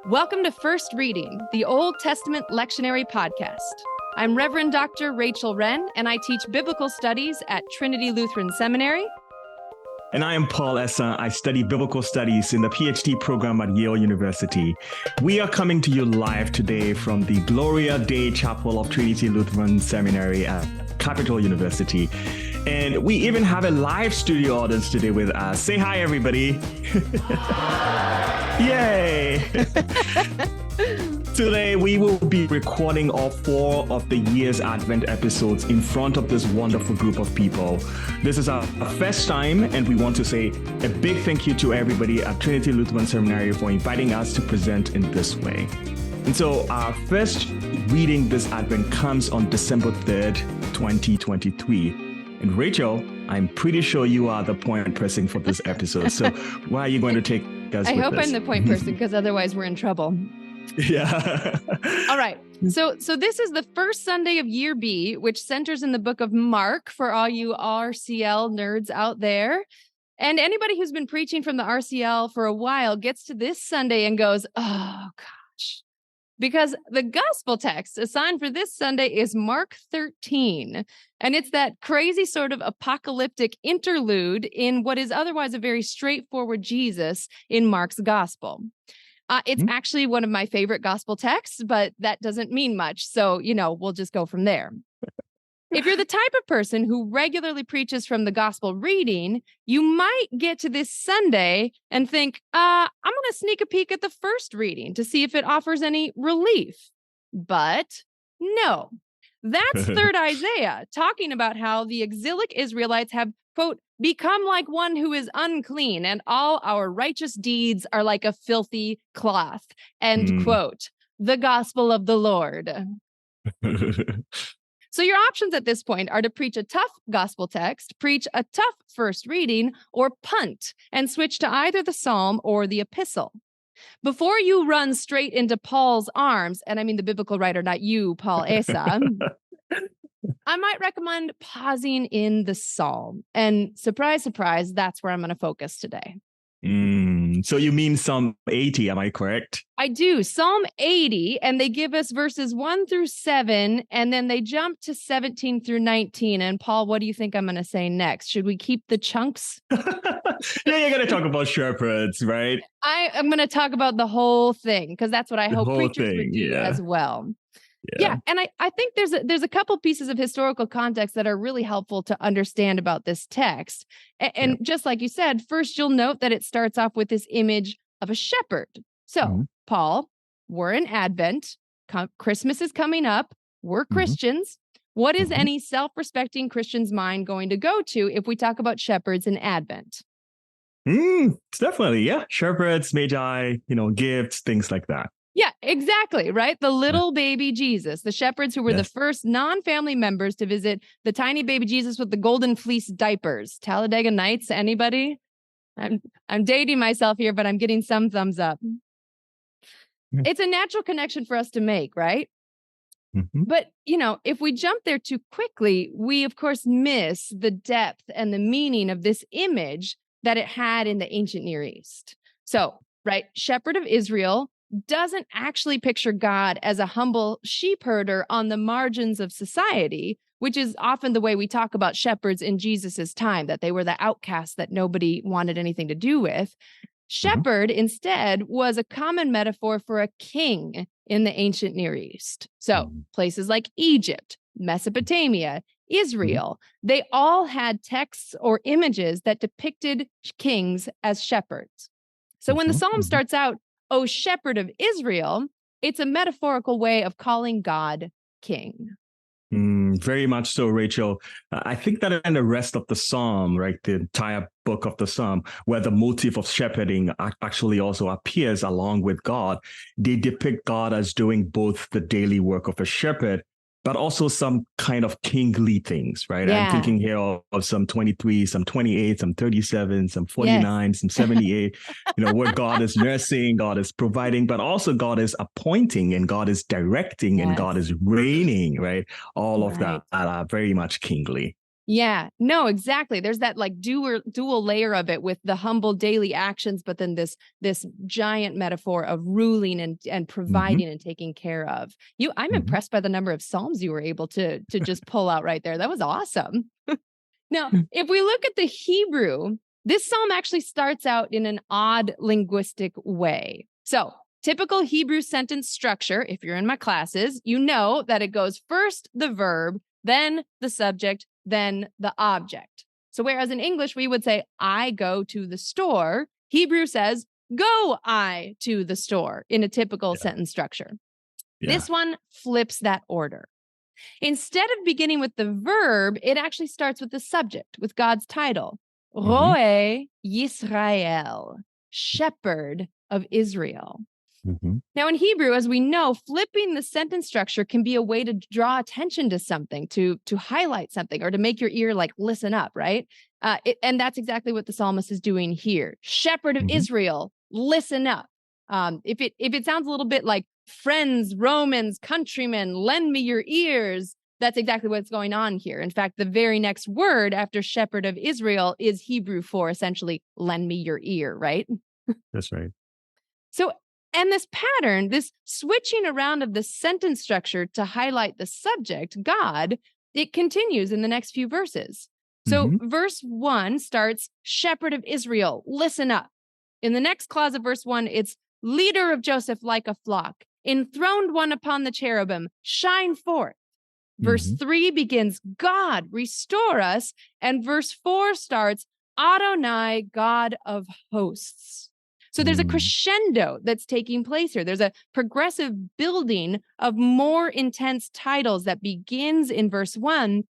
Welcome to First Reading, the Old Testament Lectionary podcast. I'm Reverend Dr. Rachel Wren, and I teach biblical studies at Trinity Lutheran Seminary. And I am Paul Essa. I study biblical studies in the PhD program at Yale University. We are coming to you live today from the Gloria Dei Chapel of Trinity Lutheran Seminary at Capital University. And we even have a live studio audience today with us. Say hi, everybody. Yay! Today, we will be recording all 4 of the year's Advent episodes in front of this wonderful group of people. This is our first time, and we want to say a big thank you to everybody at Trinity Lutheran Seminary for inviting us to present in this way. And so our first reading this Advent comes on December 3rd, 2023. And Rachel, I'm pretty sure you are the point person for this episode. So why are you going to take us I with hope this? I'm the point person, because otherwise we're in trouble. Yeah. All right. So this is the first Sunday of Year B, which centers in the book of Mark for all you RCL nerds out there. And anybody who's been preaching from the RCL for a while gets to this Sunday and goes, oh, gosh. Because the gospel text assigned for this Sunday is Mark 13. And it's that crazy sort of apocalyptic interlude in what is otherwise a very straightforward Jesus in Mark's gospel. It's actually one of my favorite gospel texts, but that doesn't mean much. So, we'll just go from there. If you're the type of person who regularly preaches from the gospel reading, you might get to this Sunday and think, I'm going to sneak a peek at the first reading to see if it offers any relief. But no, that's 3rd Isaiah talking about how the exilic Israelites have, quote, become like one who is unclean, and all our righteous deeds are like a filthy cloth, end quote. The gospel of the Lord. So your options at this point are to preach a tough gospel text, preach a tough first reading, or punt and switch to either the psalm or the epistle. Before you run straight into Paul's arms, and I mean the biblical writer, not you, Paul Asa, I might recommend pausing in the psalm. And surprise, surprise, that's where I'm going to focus today. So you mean Psalm 80, am I correct? I do. Psalm 80, and they give us verses 1 through 7, and then they jump to 17 through 19. And Paul, what do you think I'm going to say next? Should we keep the chunks? Yeah, you're going to talk about shepherds, right? I'm going to talk about the whole thing, because that's what I hope preachers would do as well. Yeah, and I think there's a couple pieces of historical context that are really helpful to understand about this text. And just like you said, first you'll note that it starts off with this image of a shepherd. So, Paul, we're in Advent. Christmas is coming up. We're Christians. What is any self-respecting Christian's mind going to go to if we talk about shepherds in Advent? It's definitely, shepherds, magi, gifts, things like that. Yeah, exactly, right? The little baby Jesus, the shepherds who were the first non-family members to visit the tiny baby Jesus with the golden fleece diapers. Talladega Nights, anybody? I'm dating myself here, but I'm getting some thumbs up. It's a natural connection for us to make, right? But, if we jump there too quickly, we, of course, miss the depth and the meaning of this image that it had in the ancient Near East. So, right, shepherd of Israel doesn't actually picture God as a humble sheep herder on the margins of society, which is often the way we talk about shepherds in Jesus's time, that they were the outcasts that nobody wanted anything to do with. Shepherd, instead, was a common metaphor for a king in the ancient Near East. So places like Egypt, Mesopotamia, Israel, they all had texts or images that depicted kings as shepherds. So when the psalm starts out, "O shepherd of Israel," it's a metaphorical way of calling God king. Very much so, Rachel. I think that in the rest of the psalm, right, the entire book of the psalm, where the motif of shepherding actually also appears along with God, they depict God as doing both the daily work of a shepherd, but also some kind of kingly things, right? Yeah. I'm thinking here of some 23, some 28, some 37, some 49, some 78, where God is nursing, God is providing, but also God is appointing and God is directing and God is reigning, right? All of that are very much kingly. Yeah, no, exactly. There's that like dual layer of it with the humble daily actions, but then this giant metaphor of ruling and Mm-hmm. providing and taking care of. I'm Mm-hmm. impressed by the number of psalms you were able to just pull out right there. That was awesome. Now, if we look at the Hebrew, this psalm actually starts out in an odd linguistic way. So, typical Hebrew sentence structure, if you're in my classes, you know that it goes first the verb, then the subject, then the object. So, whereas in English we would say, I go to the store, Hebrew says, go I to the store in a typical sentence structure. Yeah. This one flips that order. Instead of beginning with the verb, it actually starts with the subject, with God's title. Mm-hmm. Roe Yisrael, shepherd of Israel. Mm-hmm. Now, in Hebrew, as we know, flipping the sentence structure can be a way to draw attention to something, to highlight something, or to make your ear like listen up, right? And that's exactly what the psalmist is doing here. Shepherd of Mm-hmm. Israel, listen up. If it sounds a little bit like friends, Romans, countrymen, lend me your ears, that's exactly what's going on here. In fact, the very next word after shepherd of Israel is Hebrew for essentially lend me your ear, right? That's right. So, and this pattern, this switching around of the sentence structure to highlight the subject, God, it continues in the next few verses. So, Mm-hmm. verse 1 starts, shepherd of Israel, listen up. In the next clause of verse 1, it's leader of Joseph like a flock, enthroned one upon the cherubim, shine forth. Verse Mm-hmm. 3 begins, God, restore us. And verse 4 starts, Adonai, God of hosts. So there's a crescendo that's taking place here. There's a progressive building of more intense titles that begins in verse 1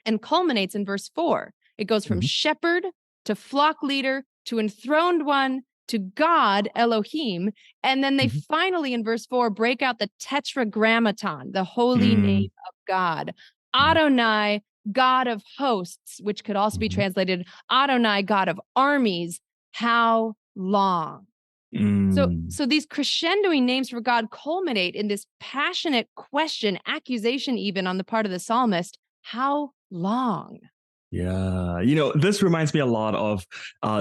and culminates in verse 4. It goes from Mm-hmm. shepherd to flock leader to enthroned one to God, Elohim. And then they Mm-hmm. finally, in verse 4, break out the tetragrammaton, the holy Mm-hmm. name of God. Adonai, God of hosts, which could also be Mm-hmm. translated Adonai, God of armies. How long? Mm. So these crescendoing names for God culminate in this passionate question, accusation even on the part of the psalmist. How long? Yeah, this reminds me a lot of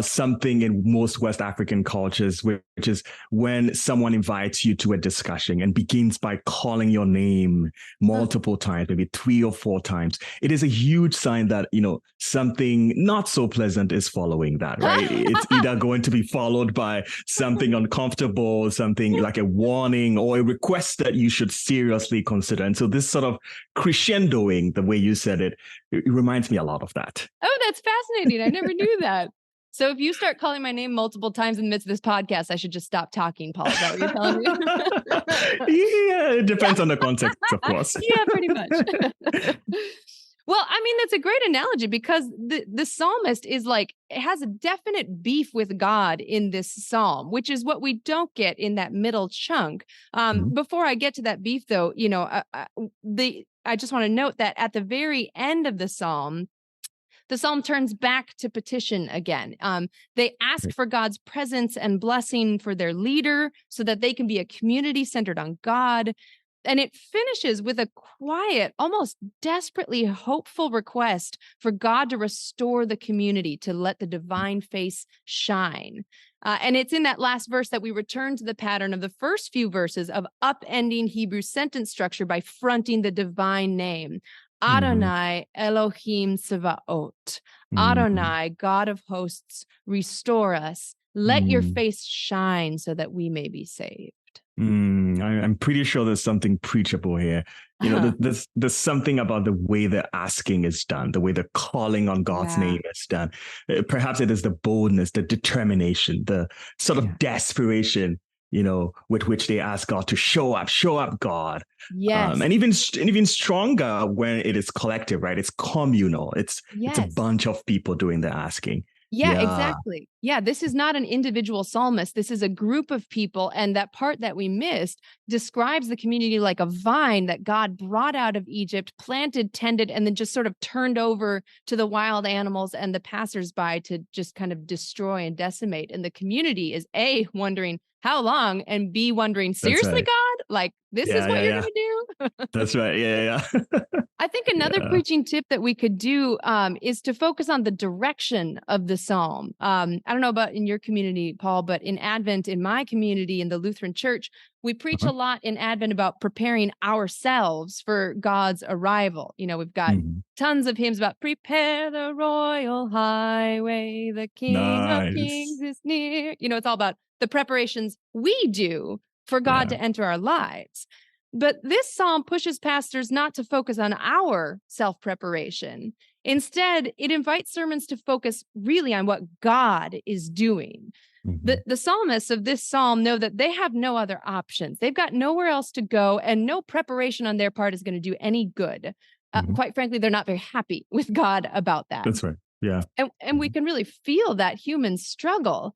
something in most West African cultures, which is when someone invites you to a discussion and begins by calling your name multiple times, maybe 3 or 4 times. It is a huge sign that, something not so pleasant is following that, right? It's either going to be followed by something uncomfortable, something like a warning or a request that you should seriously consider. And so this sort of crescendoing, the way you said it reminds me a lot of that. Oh, that's fascinating. I never knew that. So if you start calling my name multiple times in the midst of this podcast, I should just stop talking, Paul. Is that what you're telling me? Yeah, it depends on the context, of course. Yeah, pretty much. Well, I mean, that's a great analogy because the psalmist is like, it has a definite beef with God in this psalm, which is what we don't get in that middle chunk. Before I get to that beef, though, I just want to note that at the very end of the psalm turns back to petition again. They ask for God's presence and blessing for their leader so that they can be a community centered on God. And it finishes with a quiet, almost desperately hopeful request for God to restore the community, to let the divine face shine. And it's in that last verse that we return to the pattern of the first few verses of upending Hebrew sentence structure by fronting the divine name. Adonai, Elohim Tsevaot. Adonai, God of hosts, restore us. Let your face shine so that we may be saved. I'm pretty sure there's something preachable here. There's something about the way the asking is done, the way the calling on God's name is done. Perhaps it is the boldness, the determination, the sort of desperation, with which they ask God to show up, God. Yes. And even stronger when it is collective, right? It's communal. It's a bunch of people doing the asking. Yeah, exactly. Yeah, this is not an individual psalmist. This is a group of people. And that part that we missed describes the community like a vine that God brought out of Egypt, planted, tended, and then just sort of turned over to the wild animals and the passersby to just kind of destroy and decimate. And the community is A, wondering how long, and B, wondering, seriously, God? Like, this is what you're going to do? That's right. Yeah. I think another preaching tip that we could do is to focus on the direction of the psalm. I don't know about in your community, Paul, but in Advent, in my community, in the Lutheran Church, we preach a lot in Advent about preparing ourselves for God's arrival. You know, we've got tons of hymns about prepare the royal highway, the King of Kings is near. You know, it's all about the preparations we do for God to enter our lives. But this psalm pushes pastors not to focus on our self-preparation. Instead, it invites sermons to focus really on what God is doing. The psalmists of this psalm know that they have no other options. They've got nowhere else to go, and no preparation on their part is going to do any good. Quite frankly, they're not very happy with God about that. That's right. Yeah. And we can really feel that human struggle.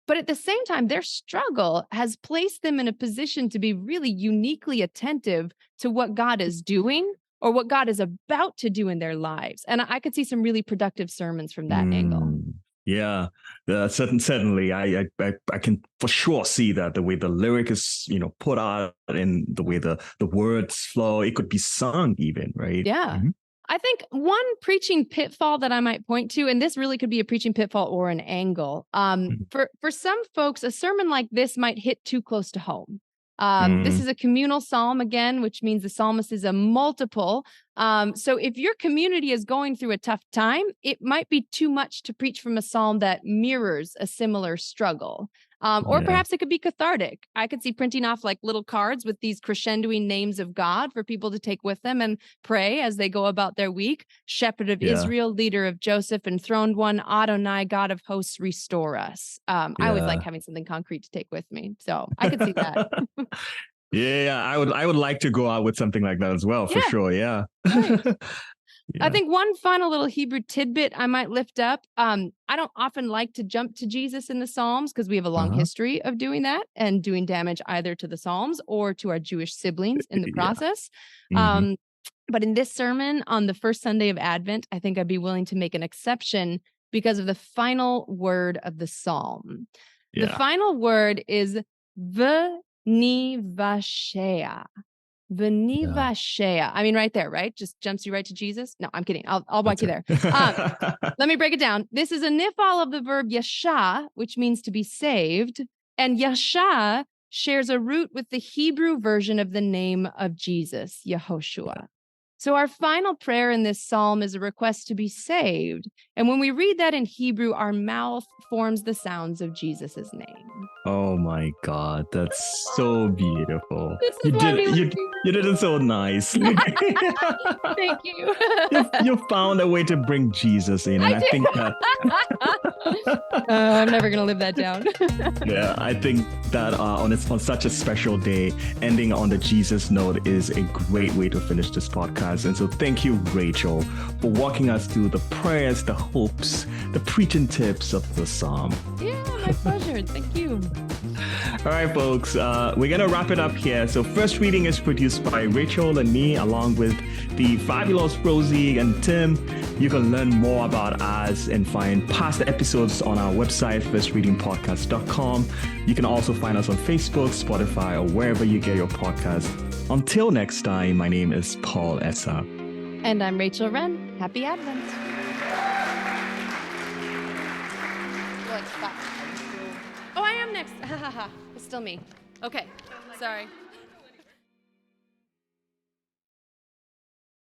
But at the same time, their struggle has placed them in a position to be really uniquely attentive to what God is doing or what God is about to do in their lives. And I could see some really productive sermons from that angle. Yeah, certainly. I can for sure see that the way the lyric is, put out and the way the words flow, it could be sung even, right? Yeah. I think one preaching pitfall that I might point to, and this really could be a preaching pitfall or an angle, for some folks, a sermon like this might hit too close to home. This is a communal psalm again, which means the psalmist is a multiple. So if your community is going through a tough time, it might be too much to preach from a psalm that mirrors a similar struggle. Or perhaps it could be cathartic. I could see printing off like little cards with these crescendoing names of God for people to take with them and pray as they go about their week. Shepherd of Israel, leader of Joseph, enthroned one, Adonai, God of hosts, restore us. I always like having something concrete to take with me. So I could see that. I would like to go out with something like that as well, for sure. Yeah. Right. I think one final little Hebrew tidbit I might lift up. I don't often like to jump to Jesus in the Psalms because we have a long history of doing that and doing damage either to the Psalms or to our Jewish siblings in the process. But in this sermon on the first Sunday of Advent, I think I'd be willing to make an exception because of the final word of the Psalm. The final word is v'nivashea. V'nivashea. I mean, right there, right? Just jumps you right to Jesus. No, I'm kidding. I'll walk you there. Let me break it down. This is a nifal of the verb yasha, which means to be saved. And yasha shares a root with the Hebrew version of the name of Jesus, Yehoshua. So our final prayer in this psalm is a request to be saved. And when we read that in Hebrew, our mouth forms the sounds of Jesus's name. Oh my God, that's so beautiful. This is You did it so nicely. Thank you. You found a way to bring Jesus in, and I think that I'm never gonna live that down. I think that on such a special day, ending on the Jesus note is a great way to finish this podcast. And so, thank you, Rachel, for walking us through the prayers, the hopes, the preaching tips of the psalm. Yeah, my pleasure. Thank you. All right, folks, we're going to wrap it up here. So first reading is produced by Rachel and me, along with the fabulous Rosie and Tim. You can learn more about us and find past episodes on our website, firstreadingpodcast.com. You can also find us on Facebook, Spotify, or wherever you get your podcasts. Until next time, my name is Paul Essa. And I'm Rachel Wren. Happy Advent. Oh, I am next. It's still me. Okay, sorry.